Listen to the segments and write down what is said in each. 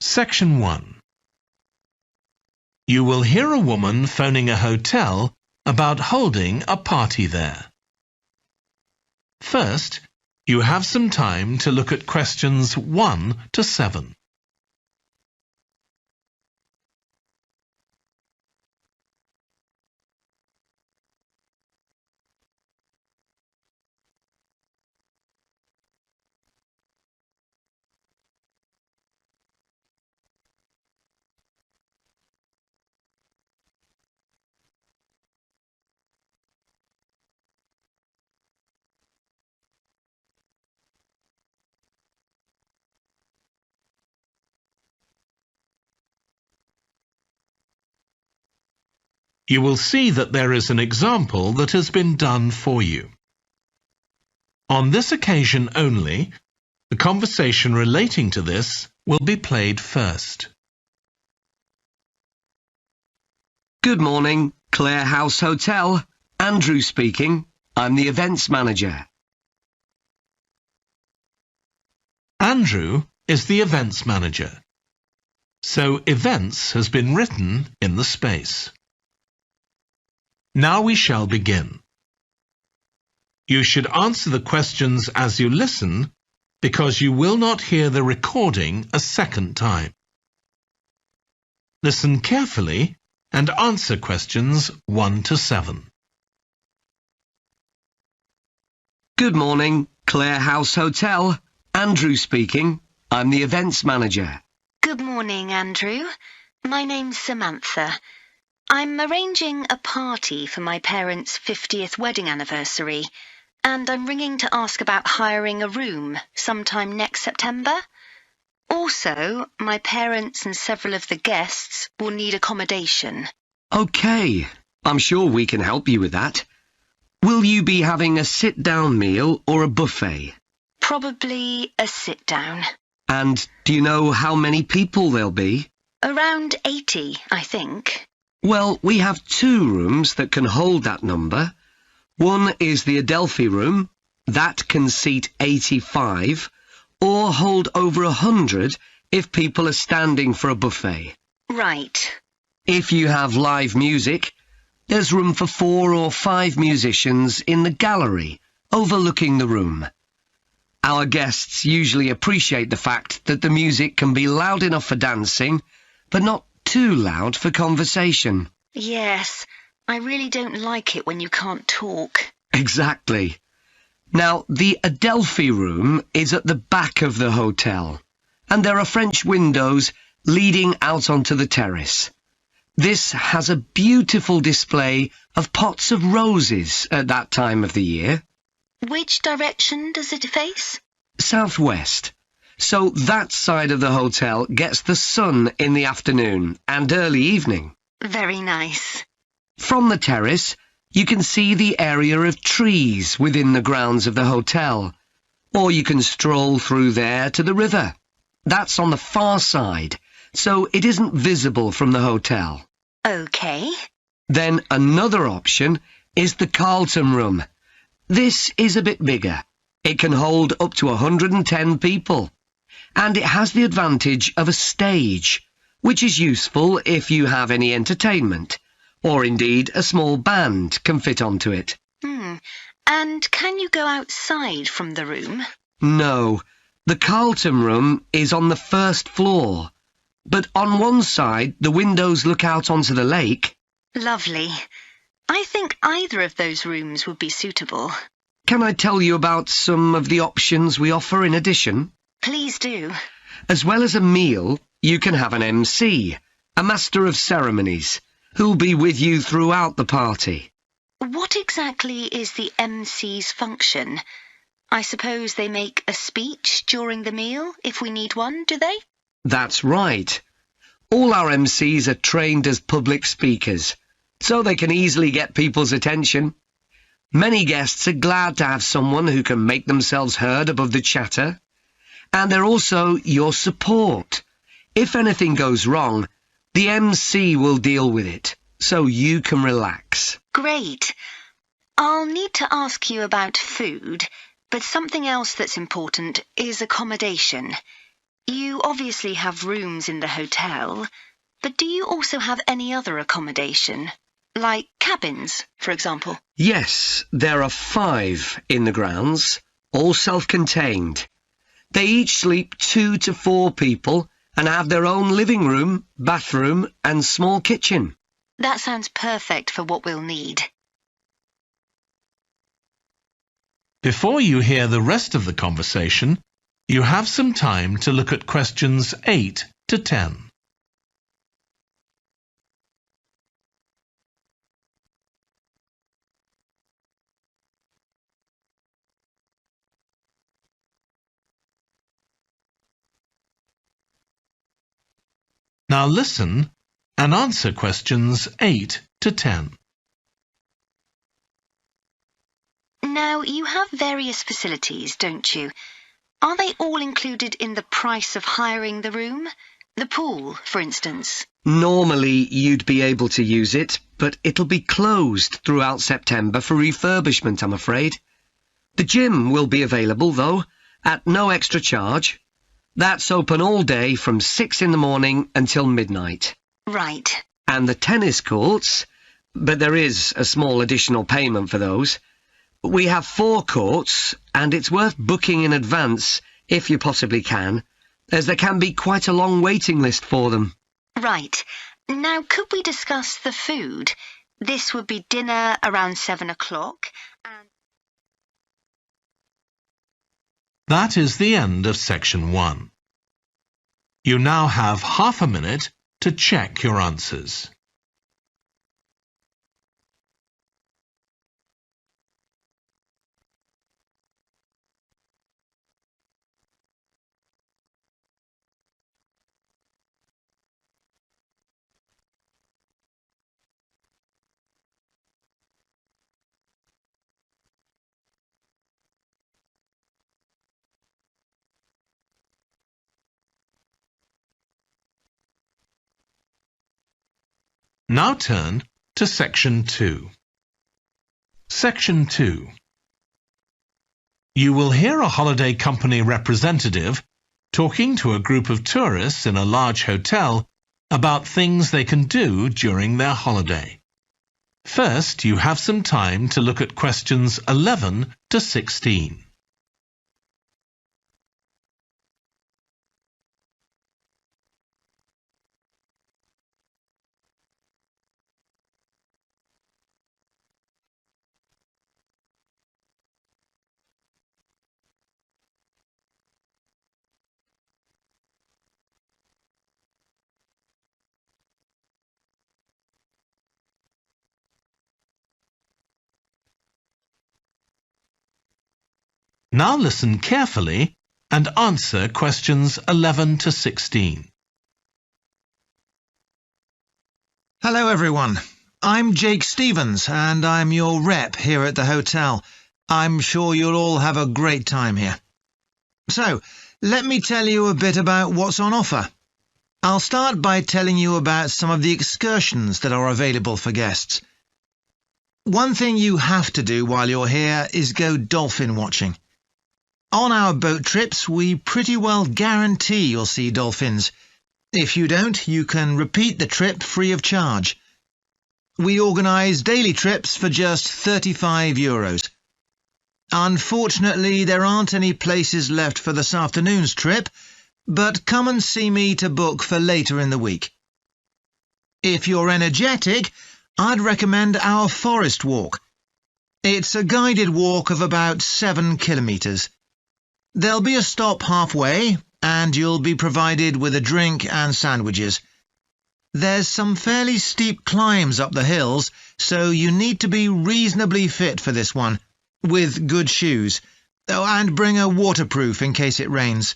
Section 1. You will hear a woman phoning a hotel about holding a party there. First, you have some time to look at questions 1 to 7. You will see that there is an example that has been done for you. On this occasion only, the conversation relating to this will be played first. Good morning, Clare House Hotel. Andrew speaking. I'm the events manager. Andrew is the events manager. So events has been written in the space. Now we shall begin. You should answer the questions as you listen because you will not hear the recording a second time. Listen carefully and answer questions 1 to 7. Good morning, Clare House Hotel. Andrew speaking. I'm the events manager. Good morning, Andrew. My name's Samantha. I'm arranging a party for my parents' 50th wedding anniversary, and I'm ringing to ask about hiring a room sometime next September. Also, my parents and several of the guests will need accommodation. OK, I'm sure we can help you with that. Will you be having a sit-down meal or a buffet? Probably a sit-down. And do you know how many people there'll be? Around 80, I think. Well, we have 2 rooms that can hold that number. One is the Adelphi room. That can seat 85, or hold over 100 if people are standing for a buffet. Right. If you have live music, there's room for 4 or 5 musicians in the gallery, overlooking the room. Our guests usually appreciate the fact that the music can be loud enough for dancing, but not too loud for conversation. Yes, I really don't like it when you can't talk. Exactly. Now, the Adelphi room is at the back of the hotel, and there are French windows leading out onto the terrace. This has a beautiful display of pots of roses at that time of the year. Which direction does it face? Southwest. So that side of the hotel gets the sun in the afternoon and early evening. Very nice. From the terrace, you can see the area of trees within the grounds of the hotel, or you can stroll through there to the river. That's on the far side, so it isn't visible from the hotel. OK. Then another option is the Carlton Room. This is a bit bigger. It can hold up to 110 people. And it has the advantage of a stage, which is useful if you have any entertainment, or indeed a small band can fit onto it. And can you go outside from the room? No, the Carlton Room is on the 1st floor, but on one side the windows look out onto the lake. Lovely. I think either of those rooms would be suitable. Can I tell you about some of the options we offer in addition? Please do. As well as a meal, you can have an MC, a master of ceremonies, who'll be with you throughout the party. What exactly is the MC's function? I suppose they make a speech during the meal, if we need one, do they? That's right. All our MCs are trained as public speakers, so they can easily get people's attention. Many guests are glad to have someone who can make themselves heard above the chatter. And they're also your support. If anything goes wrong, the MC will deal with it, so you can relax. Great. I'll need to ask you about food, but something else that's important is accommodation. You obviously have rooms in the hotel, but do you also have any other accommodation? Like cabins, for example? Yes, there are 5 in the grounds, all self-contained. They each sleep 2 to 4 people and have their own living room, bathroom and small kitchen. That sounds perfect for what we'll need. Before you hear the rest of the conversation, you have some time to look at questions 8 to 10. Now listen and answer questions 8 to 10. Now, you have various facilities, don't you? Are they all included in the price of hiring the room? The pool, for instance? Normally you'd be able to use it, but it'll be closed throughout September for refurbishment, I'm afraid. The gym will be available, though, at no extra charge. That's open all day from 6 in the morning until midnight. Right. And the tennis courts, but there is a small additional payment for those. We have 4 courts, and it's worth booking in advance, if you possibly can, as there can be quite a long waiting list for them. Right. Now, could we discuss the food? This would be dinner around 7 o'clock, and... That is the end of section 1. You now have half a minute to check your answers. Now turn to Section 2. Section 2. You will hear a holiday company representative talking to a group of tourists in a large hotel about things they can do during their holiday. First, you have some time to look at questions 11 to 16. Now listen carefully and answer questions 11 to 16. Hello everyone, I'm Jake Stevens and I'm your rep here at the hotel. I'm sure you'll all have a great time here. So, let me tell you a bit about what's on offer. I'll start by telling you about some of the excursions that are available for guests. One thing you have to do while you're here is go dolphin watching. On our boat trips, we pretty well guarantee you'll see dolphins. If you don't, you can repeat the trip free of charge. We organise daily trips for just €35. Unfortunately, there aren't any places left for this afternoon's trip, but come and see me to book for later in the week. If you're energetic, I'd recommend our forest walk. It's a guided walk of about 7 kilometres. There'll be a stop halfway, and you'll be provided with a drink and sandwiches. There's some fairly steep climbs up the hills, so you need to be reasonably fit for this one, with good shoes. Oh, and bring a waterproof in case it rains.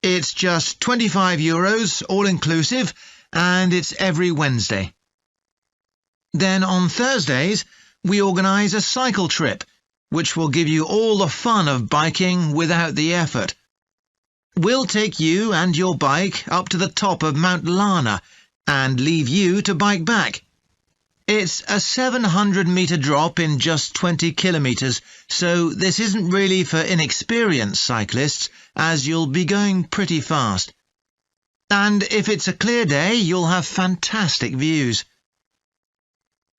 It's just €25, all-inclusive, and it's every Wednesday. Then on Thursdays, we organise a cycle trip, which will give you all the fun of biking without the effort. We'll take you and your bike up to the top of Mount Lana and leave you to bike back. It's a 700-metre drop in just 20 kilometres, so this isn't really for inexperienced cyclists, as you'll be going pretty fast. And if it's a clear day, you'll have fantastic views.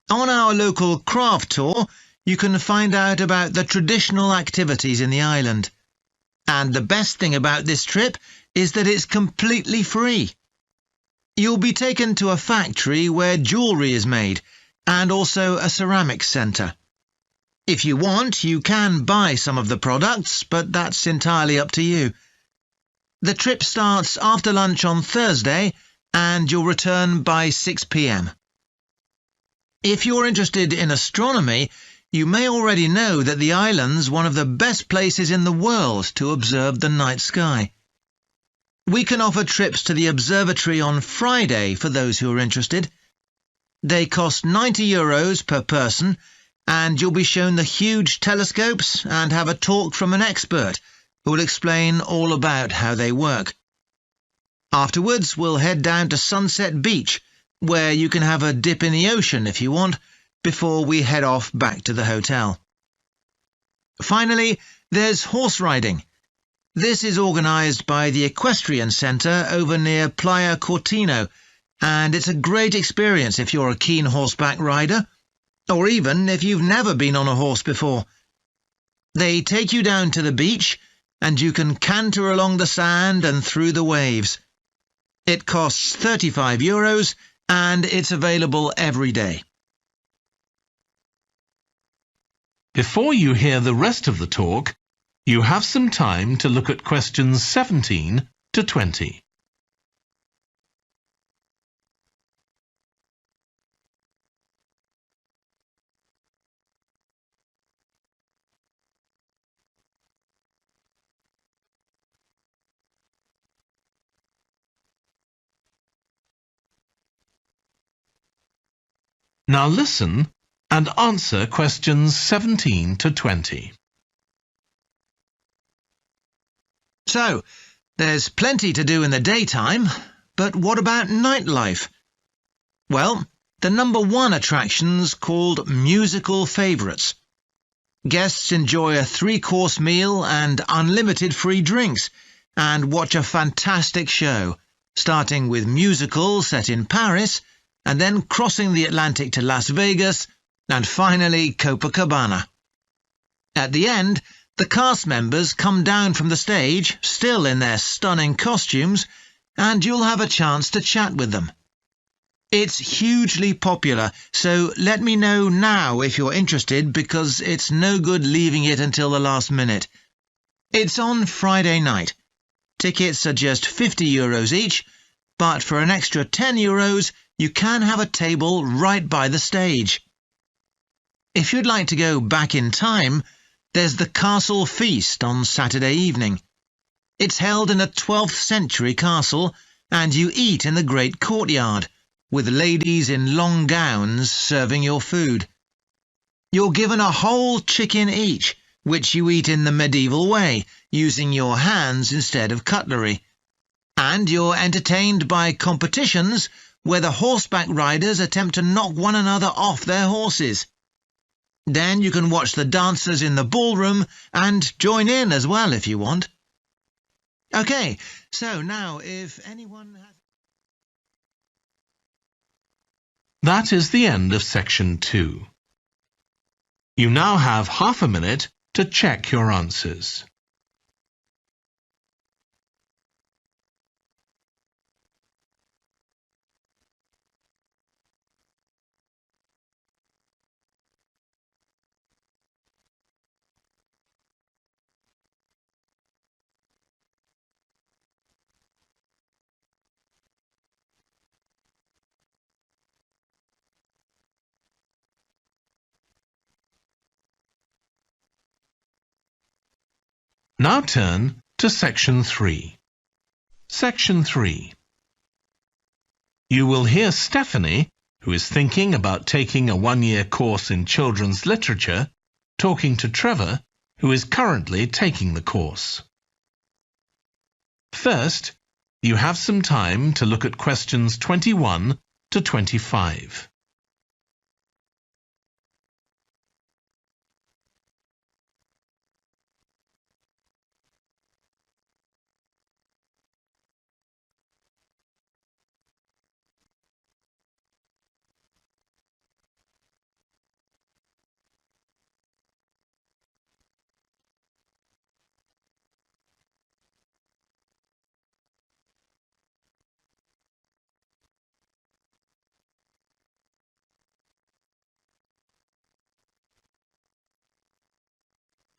On our local craft tour, you can find out about the traditional activities in the island. And the best thing about this trip is that it's completely free. You'll be taken to a factory where jewellery is made, and also a ceramics centre. If you want, you can buy some of the products, but that's entirely up to you. The trip starts after lunch on Thursday, and you'll return by 6 p.m. If you're interested in astronomy, you may already know that the island's one of the best places in the world to observe the night sky. We can offer trips to the observatory on Friday for those who are interested. They cost €90 per person, and you'll be shown the huge telescopes and have a talk from an expert who will explain all about how they work. Afterwards, we'll head down to Sunset Beach, where you can have a dip in the ocean if you want, before we head off back to the hotel. Finally, there's horse riding. This is organised by the Equestrian Centre over near Playa Cortino, and it's a great experience if you're a keen horseback rider, or even if you've never been on a horse before. They take you down to the beach, and you can canter along the sand and through the waves. It costs €35, and it's available every day. Before you hear the rest of the talk, you have some time to look at questions 17 to 20. Now listen and answer questions 17 to 20. So, there's plenty to do in the daytime, but what about nightlife? Well, the number one attraction's called Musical Favourites. Guests enjoy a 3-course meal and unlimited free drinks, and watch a fantastic show, starting with musicals set in Paris, and then crossing the Atlantic to Las Vegas, and finally Copacabana. At the end, the cast members come down from the stage, still in their stunning costumes, and you'll have a chance to chat with them. It's hugely popular, so let me know now if you're interested, because it's no good leaving it until the last minute. It's on Friday night. Tickets are just €50 each, but for an extra €10, you can have a table right by the stage. If you'd like to go back in time, there's the Castle Feast on Saturday evening. It's held in a 12th century castle, and you eat in the great courtyard, with ladies in long gowns serving your food. You're given a whole chicken each, which you eat in the medieval way, using your hands instead of cutlery. And you're entertained by competitions where the horseback riders attempt to knock one another off their horses. Then you can watch the dancers in the ballroom and join in as well if you want. OK, so now if anyone has... That is the end of section 2. You now have half a minute to check your answers. Now turn to Section 3. Section 3. You will hear Stephanie, who is thinking about taking a 1-year course in children's literature, talking to Trevor, who is currently taking the course. First, you have some time to look at questions 21 to 25.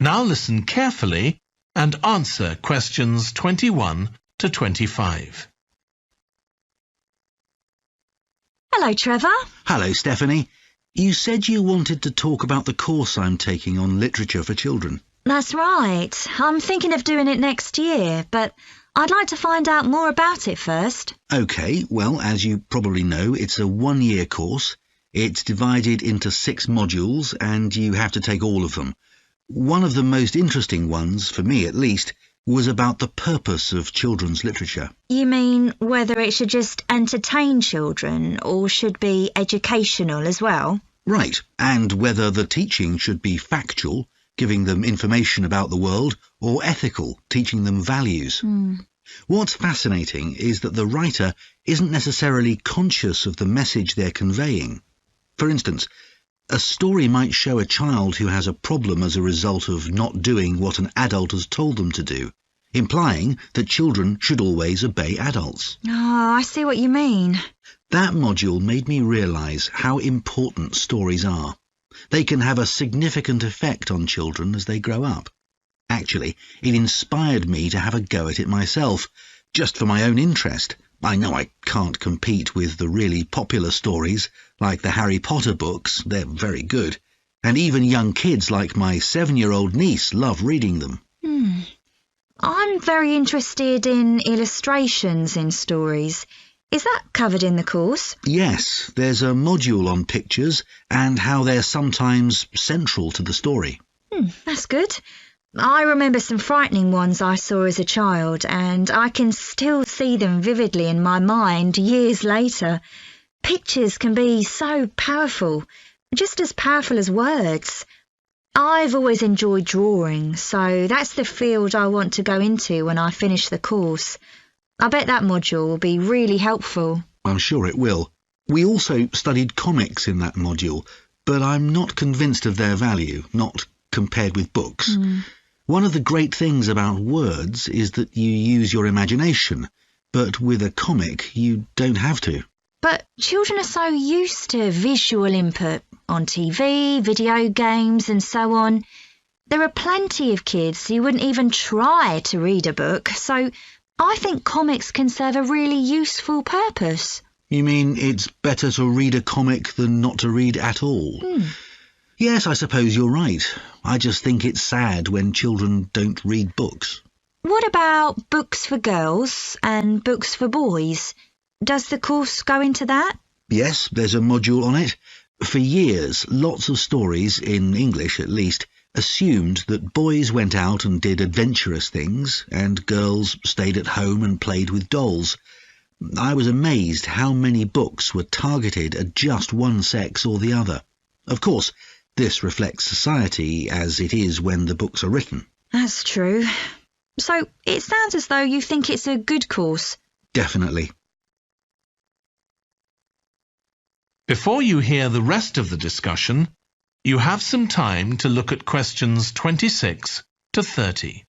Now listen carefully and answer questions 21 to 25. Hello, Trevor. Hello, Stephanie. You said you wanted to talk about the course I'm taking on literature for children. That's right. I'm thinking of doing it next year, but I'd like to find out more about it first. OK, well, as you probably know, it's a 1-year course. It's divided into 6 modules, and you have to take all of them. One of the most interesting ones, for me at least, was about the purpose of children's literature. You mean whether it should just entertain children or should be educational as well? Right, and whether the teaching should be factual, giving them information about the world, or ethical, teaching them values. What's fascinating is that the writer isn't necessarily conscious of the message they're conveying. For instance, a story might show a child who has a problem as a result of not doing what an adult has told them to do, implying that children should always obey adults. Oh, I see what you mean. That module made me realise how important stories are. They can have a significant effect on children as they grow up. Actually, it inspired me to have a go at it myself, just for my own interest. I know I can't compete with the really popular stories, like the Harry Potter books. They're very good. And even young kids like my 7-year-old niece love reading them. I'm very interested in illustrations in stories. Is that covered in the course? Yes, there's a module on pictures and how they're sometimes central to the story. That's good. I remember some frightening ones I saw as a child, and I can still see them vividly in my mind years later. Pictures can be so powerful, just as powerful as words. I've always enjoyed drawing, so that's the field I want to go into when I finish the course. I bet that module will be really helpful. I'm sure it will. We also studied comics in that module, but I'm not convinced of their value, not compared with books. One of the great things about words is that you use your imagination, but with a comic you don't have to. But children are so used to visual input on TV, video games and so on. There are plenty of kids who wouldn't even try to read a book, so I think comics can serve a really useful purpose. You mean it's better to read a comic than not to read at all? Yes, I suppose you're right. I just think it's sad when children don't read books. What about books for girls and books for boys? Does the course go into that? Yes, there's a module on it. For years, lots of stories, in English at least, assumed that boys went out and did adventurous things, and girls stayed at home and played with dolls. I was amazed how many books were targeted at just one sex or the other. Of course, this reflects society as it is when the books are written. That's true. So it sounds as though you think it's a good course. Definitely. Before you hear the rest of the discussion, you have some time to look at questions 26 to 30.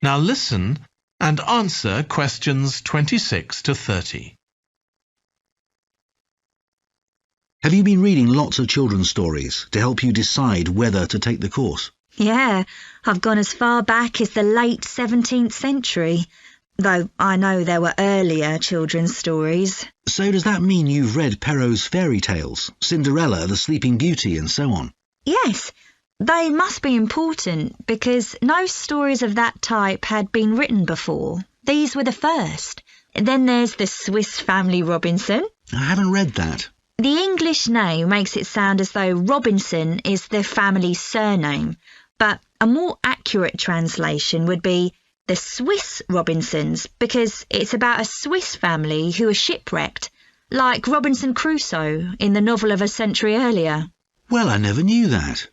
Now listen and answer questions 26 to 30. Have you been reading lots of children's stories to help you decide whether to take the course? Yeah, I've gone as far back as the late 17th century, though I know there were earlier children's stories. So does that mean you've read Perrault's fairy tales, Cinderella, the Sleeping Beauty, and so on? Yes, they must be important because no stories of that type had been written before. These were the first. Then there's the Swiss Family Robinson. I haven't read that. The English name makes it sound as though Robinson is the family's surname, but a more accurate translation would be the Swiss Robinsons because it's about a Swiss family who are shipwrecked, like Robinson Crusoe in the novel of a century earlier. Well, I never knew that.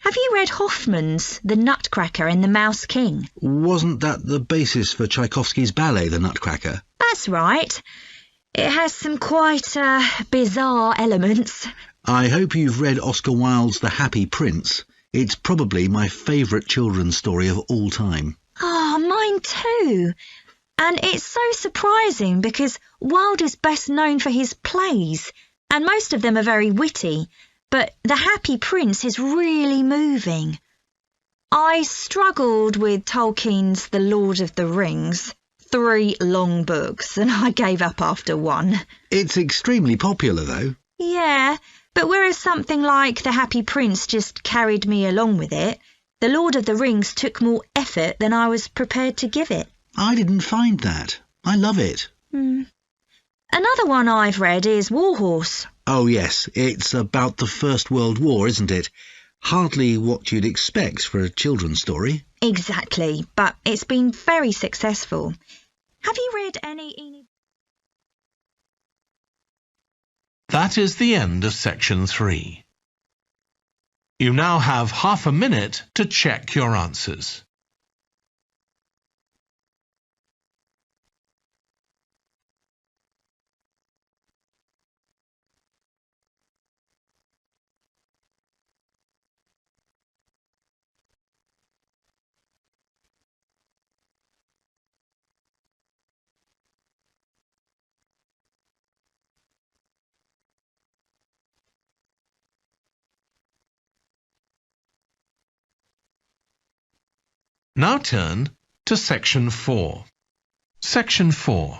Have you read Hoffman's The Nutcracker and the Mouse King? Wasn't that the basis for Tchaikovsky's ballet, The Nutcracker? That's right. It has some quite bizarre elements. I hope you've read Oscar Wilde's The Happy Prince. It's probably my favourite children's story of all time. Oh, mine too. And it's so surprising because Wilde is best known for his plays, and most of them are very witty, but The Happy Prince is really moving. I struggled with Tolkien's The Lord of the Rings. 3 long books, and I gave up after 1. It's extremely popular, though. Yeah, but whereas something like The Happy Prince just carried me along with it, The Lord of the Rings took more effort than I was prepared to give it. I didn't find that. I love it. Another one I've read is Warhorse. Oh, yes, it's about the First World War, isn't it? Hardly what you'd expect for a children's story. Exactly, but it's been very successful. Have you read any... That is the end of section 3. You now have half a minute to check your answers. Now turn to Section 4. Section 4.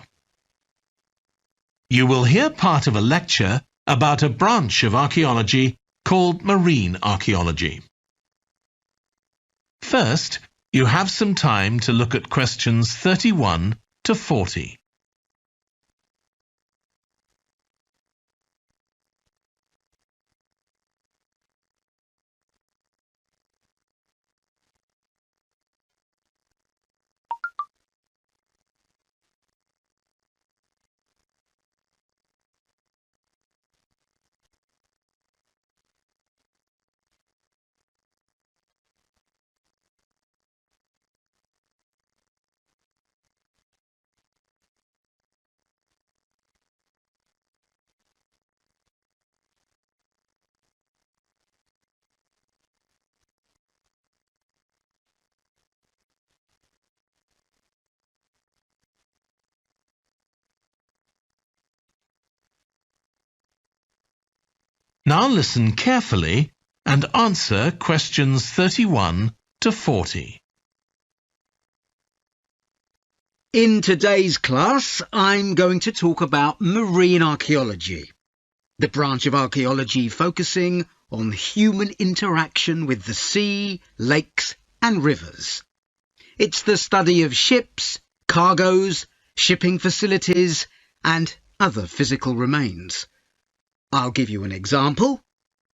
You will hear part of a lecture about a branch of archaeology called marine archaeology. First, you have some time to look at questions 31 to 40. Now listen carefully and answer questions 31 to 40. In today's class, I'm going to talk about marine archaeology, the branch of archaeology focusing on human interaction with the sea, lakes and rivers. It's the study of ships, cargoes, shipping facilities and other physical remains. I'll give you an example,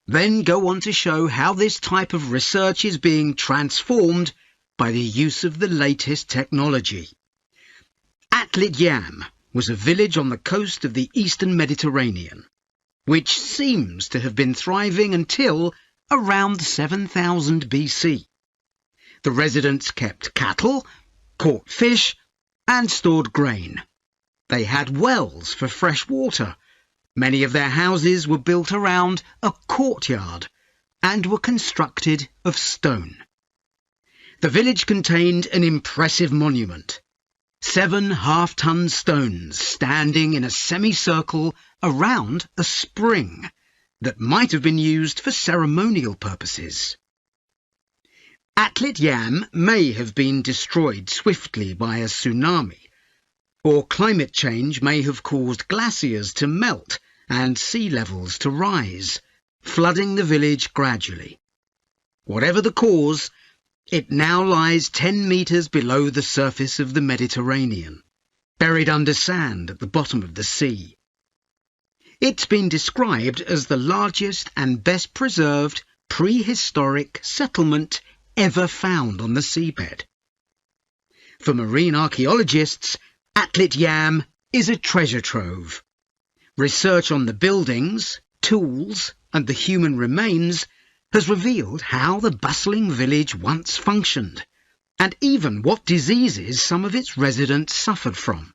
then go on to show how this type of research is being transformed by the use of the latest technology. Atlit Yam was a village on the coast of the eastern Mediterranean, which seems to have been thriving until around 7000 BC. The residents kept cattle, caught fish, and stored grain. They had wells for fresh water. Many of their houses were built around a courtyard and were constructed of stone. The village contained an impressive monument, 7 half-ton stones standing in a semicircle around a spring that might have been used for ceremonial purposes. Atlit Yam may have been destroyed swiftly by a tsunami, or climate change may have caused glaciers to melt and sea levels to rise, flooding the village gradually. Whatever the cause, it now lies 10 metres below the surface of the Mediterranean, buried under sand at the bottom of the sea. It's been described as the largest and best preserved prehistoric settlement ever found on the seabed. For marine archaeologists, Atlit Yam is a treasure trove. Research on the buildings, tools, and the human remains has revealed how the bustling village once functioned, and even what diseases some of its residents suffered from.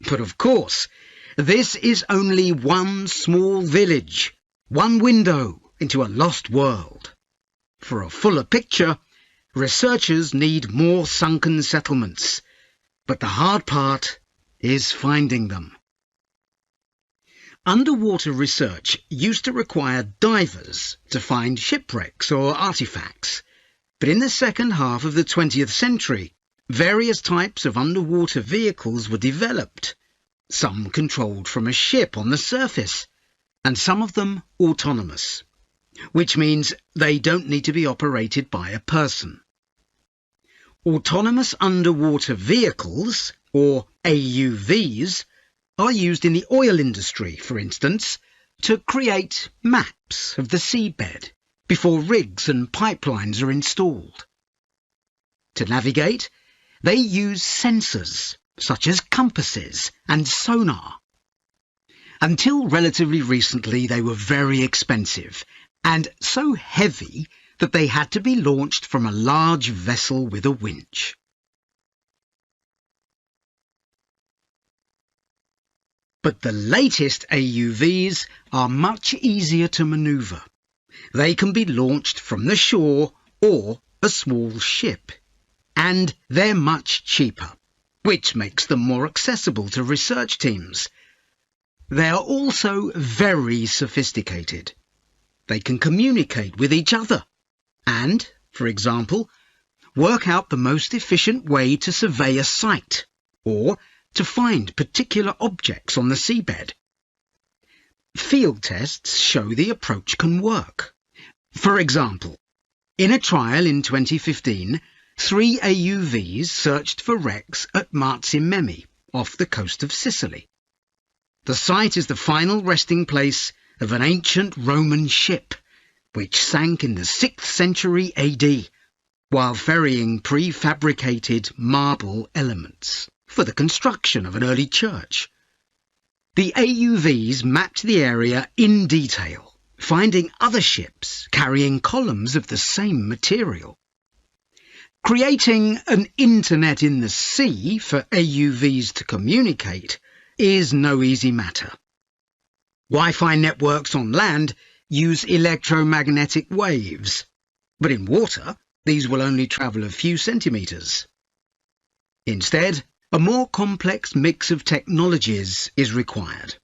But of course, this is only one small village, one window into a lost world. For a fuller picture, researchers need more sunken settlements, but the hard part is finding them. Underwater research used to require divers to find shipwrecks or artifacts, but in the second half of the 20th century, various types of underwater vehicles were developed, some controlled from a ship on the surface, and some of them autonomous, which means they don't need to be operated by a person. Autonomous underwater vehicles, or AUVs, are used in the oil industry, for instance, to create maps of the seabed before rigs and pipelines are installed. To navigate, they use sensors such as compasses and sonar. Until relatively recently, they were very expensive and so heavy that they had to be launched from a large vessel with a winch. But the latest AUVs are much easier to manoeuvre. They can be launched from the shore or a small ship, and they're much cheaper, which makes them more accessible to research teams. They are also very sophisticated. They can communicate with each other and, for example, work out the most efficient way to survey a site or to find particular objects on the seabed. Field tests show the approach can work. For example, in a trial in 2015, 3 AUVs searched for wrecks at Marzi off the coast of Sicily. The site is the final resting place of an ancient Roman ship, which sank in the 6th century AD, while ferrying prefabricated marble elements for the construction of an early church. The AUVs mapped the area in detail, finding other ships carrying columns of the same material. Creating an internet in the sea for AUVs to communicate is no easy matter. Wi-Fi networks on land use electromagnetic waves, but in water these will only travel a few centimetres. Instead, a more complex mix of technologies is required.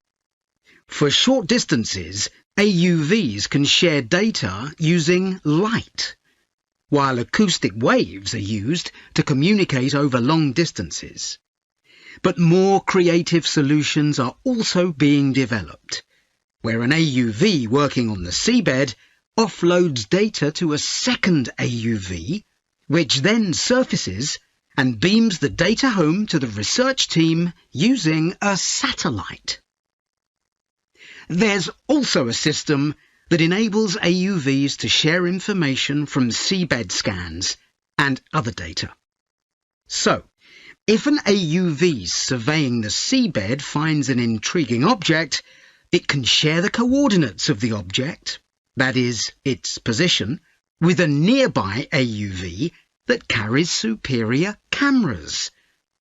For short distances, AUVs can share data using light, while acoustic waves are used to communicate over long distances. But more creative solutions are also being developed, where an AUV working on the seabed offloads data to a second AUV, which then surfaces and beams the data home to the research team using a satellite. There's also a system that enables AUVs to share information from seabed scans and other data. So, if an AUV surveying the seabed finds an intriguing object, it can share the coordinates of the object, that is, its position, with a nearby AUV that carries superior cameras,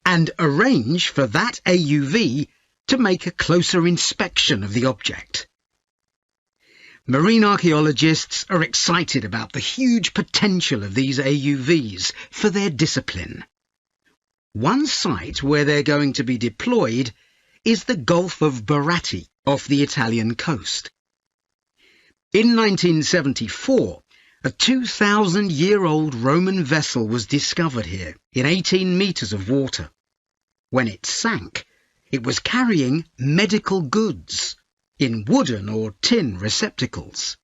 and arrange for that AUV to make a closer inspection of the object. Marine archaeologists are excited about the huge potential of these AUVs for their discipline. One site where they're going to be deployed is the Gulf of Baratti off the Italian coast. In 1974, a 2,000-year-old Roman vessel was discovered here in 18 metres of water. When it sank, it was carrying medical goods in wooden or tin receptacles.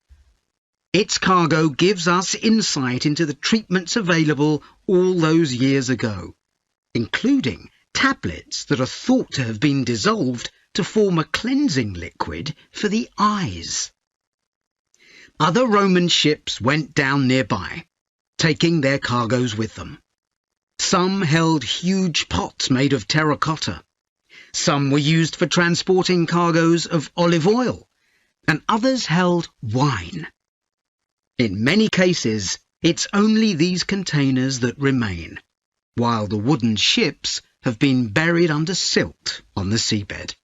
Its cargo gives us insight into the treatments available all those years ago, including tablets that are thought to have been dissolved to form a cleansing liquid for the eyes. Other Roman ships went down nearby, taking their cargoes with them. Some held huge pots made of terracotta. Some were used for transporting cargoes of olive oil, and others held wine. In many cases, it's only these containers that remain, while the wooden ships have been buried under silt on the seabed.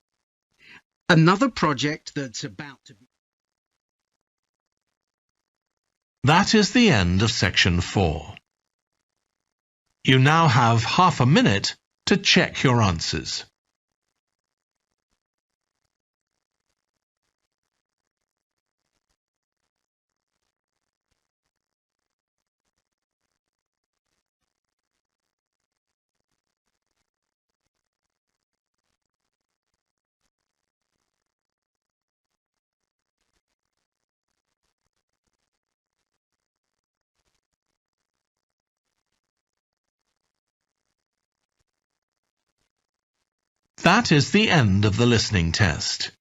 Another project that's about to be... That is the end of section 4. You now have half a minute to check your answers. That is the end of the listening test.